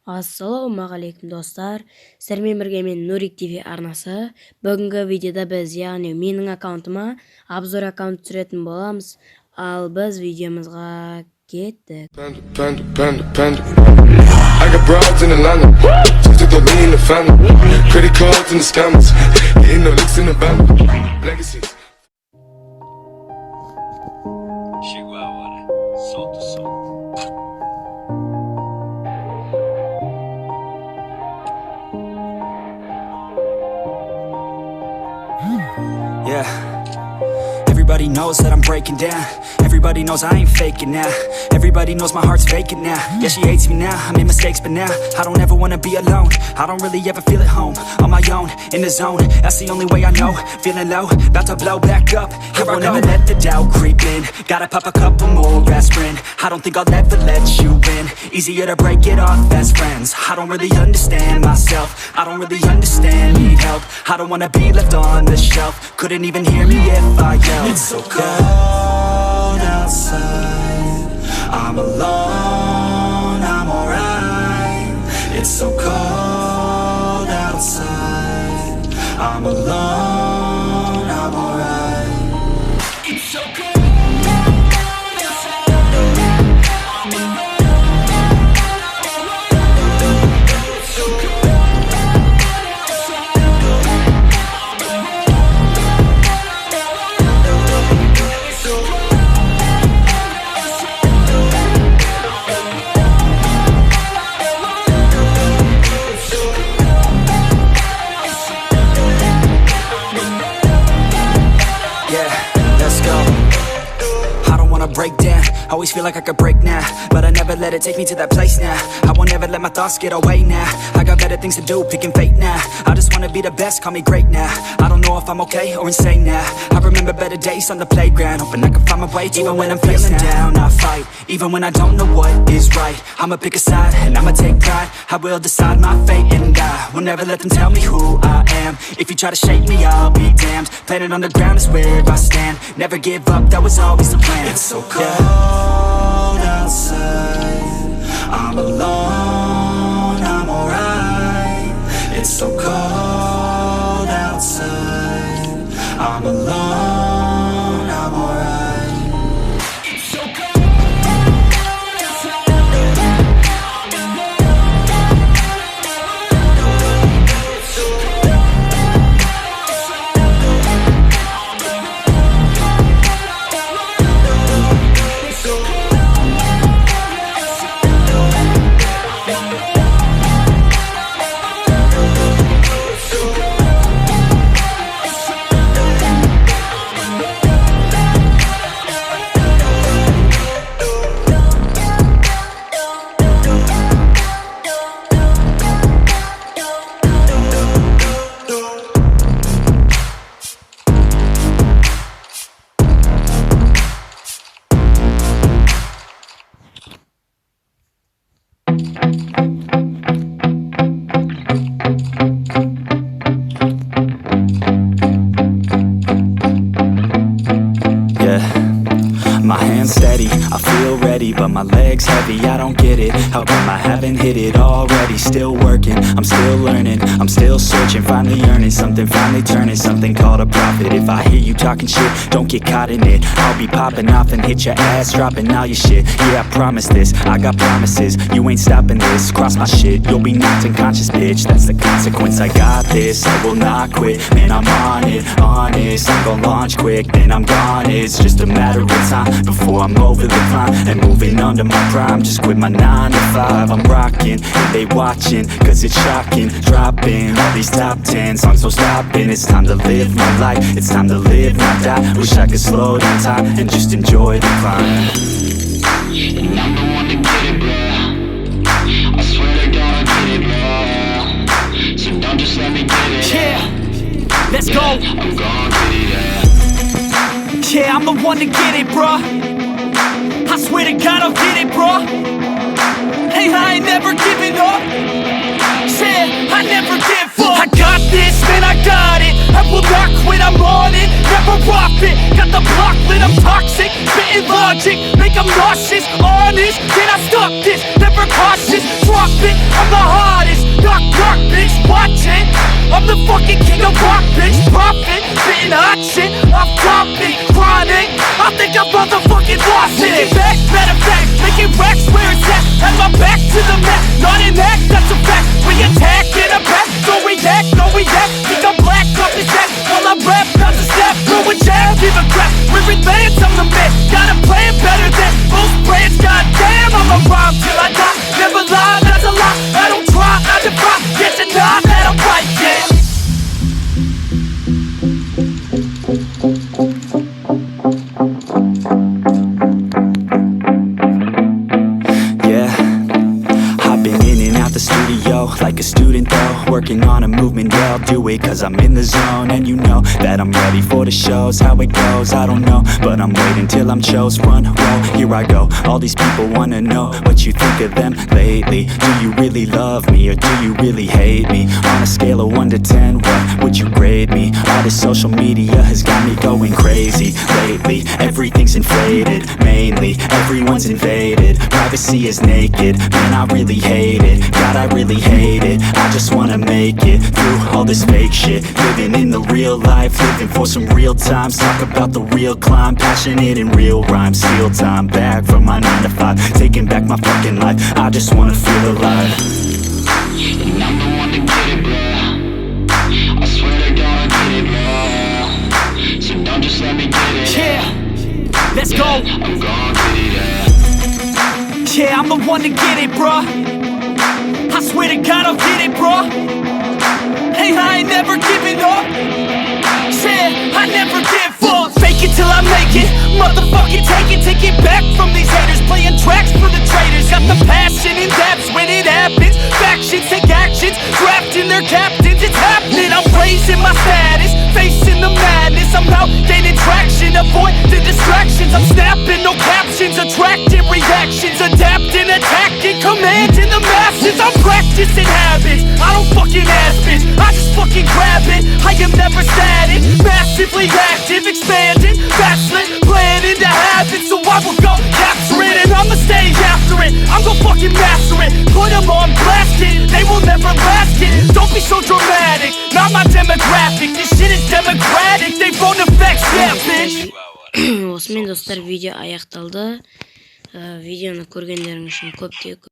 Ассалаумағалейкум достар, сіздермен бірге мен Нурик ТВ арнасы. Бүгінгі видеода біз, яғни менің аккаунтыма абзор аккаунт түсіретін боламыз. Ал біз видеомызға кеттік. Yeah, everybody knows that I'm breaking down. Everybody knows I ain't faking now. Everybody knows my heart's vacant now. Yeah, she hates me now, I made mistakes but now I don't ever wanna be alone. I don't really ever feel at home. On my own, in the zone, that's the only way I know. Feeling low, about to blow back up. Here I won't ever let the doubt creep in. Gotta pop a couple more aspirin. I don't think I'll ever let you in. Easier to break it off best friends. I don't really understand myself. I don't really understand, need help. I don't wanna be left on the shelf. Couldn't even hear me if I yelled. It's so cold outside, I'm alone, I'm alright. It's so cold outside, I'm alone, I'm alright. It's so cold. Break down, always feel like I could break now, but I never let it take me to that place now. I won't ever let my thoughts get away now. I got better things to do, picking fate now. I just wanna be the best, call me great now. I don't know if I'm okay or insane now. I remember better days on the playground, hoping I can find my way. Even when I'm feeling down, I fight. Even when I don't know what is right, I'ma pick a side and I'ma take pride. I will decide my fate and I will never let them tell me who I am. If you try to shake me, I'll be damned. Planet on the ground is where I stand. Never give up, that was always the plan. It's so cold outside, I'm alone, I'm alright. It's so cold outside, I'm alone, I'm alright. It's so cold outside, I'm alone. It's so steady, I feel ready, but my legs heavy, I don't get it. How come I haven't hit it already? Still working, I'm still learning, I'm still searching, finally earning something, finally turning something called a profit. If I hear you talking shit, don't get caught in it. I'll be popping off and hit your ass, dropping all your shit. Yeah, I promise this, I got promises, you ain't stopping this. Cross my shit, you'll be knocked unconscious, bitch. That's the consequence, I got this, I will not quit. Man, I'm on it, honest, I'm gon' launch quick, then I'm gone. It's just a matter of time before I'm over the climb and moving under my prime. Just quit my 9 to 5, I'm rocking and they watching, cause it's shocking. Dropping all these top 10 songs, so stopping. It's time to live my life, it's time to live, not die. Wish I could slow down time and just enjoy the climb. And I'm the one to get it, bro. I swear to God I get it, bro. So don't just let me get it. Yeah, let's go. I'm gon' get it, yeah, I'm the one to get it, bro. I swear to God I'll get it, bro. Hey, I ain't never giving up. Said I never give up. I got this, man, I got it. I will not quit, I'm on it. Never off it. Got the block lit, I'm toxic. Spitting logic, make them nauseous. Honest, can I stop this? Never cautious, drop it. I'm the the mat, not an act, that's a fact. We attack in a back, don't react, no react. Think I'm black, off his neck, while I rap, bounce a step. Throw a jab, give a crap, we're advanced, I'm the man. Gotta play it better than most brands, goddamn. I'ma rhyme till I die, never lie, that's a lie. I don't try, I defy, get to die, that I'm right, yeah. The studio, like a student though, working on a movement, yeah, I'll do it cause I'm in the zone. And you know that I'm ready for the shows. How it goes, I don't know, but I'm waiting till I'm chose. Front row, here I go. All these people wanna know what you think of them lately. Do you really love me or do you really hate me? On a scale of 1 to 10, what would you grade me? All this social media has got me going crazy lately. Everything's inflated, mainly everyone's invaded. Privacy is naked, man, I really hate it. God, I really hate it. I just wanna make it through all this fake shit. Living in the real life, living for some real times. Talk about the real climb, passionate in real rhymes. Steal time back from my 9 to 5, taking back my fucking life. I just wanna feel alive. And I'm the one to get it, bro. I swear to God I get it, bro. So don't just let me get it. Yeah, let's go. I'm gonna get it, yeah, I'm the one to get it, bro. I swear to God I'll get it, bro. Hey, I ain't never giving up. Yeah, I never give up. Fake it till I make it. Motherfucking take it back from these haters. Playing tracks for the traitors. Got the passion in depths when it happens. Factions take actions, drafting their captains. It's happening, I'm raising my status. Facing the madness, I'm out gaining traction. Avoid the distractions, I'm snapping, no captions. Attracting reactions, adapting, attacking, commanding the masses. I'm practicing habits, I don't fucking ask bitch, I just fucking grab it. I am never static, massively active, expanding, backslid, planning to have it. So I will go capture it and I'ma stay after it. I'm gonna fucking master it, put them on blast it. They will never last it, don't be so dramatic. Not my demographic, this shit is democratic. They phone effects, yeah bitch. Осымен достар видео аяқталды. Видеоны көргендеріңіз үшін көп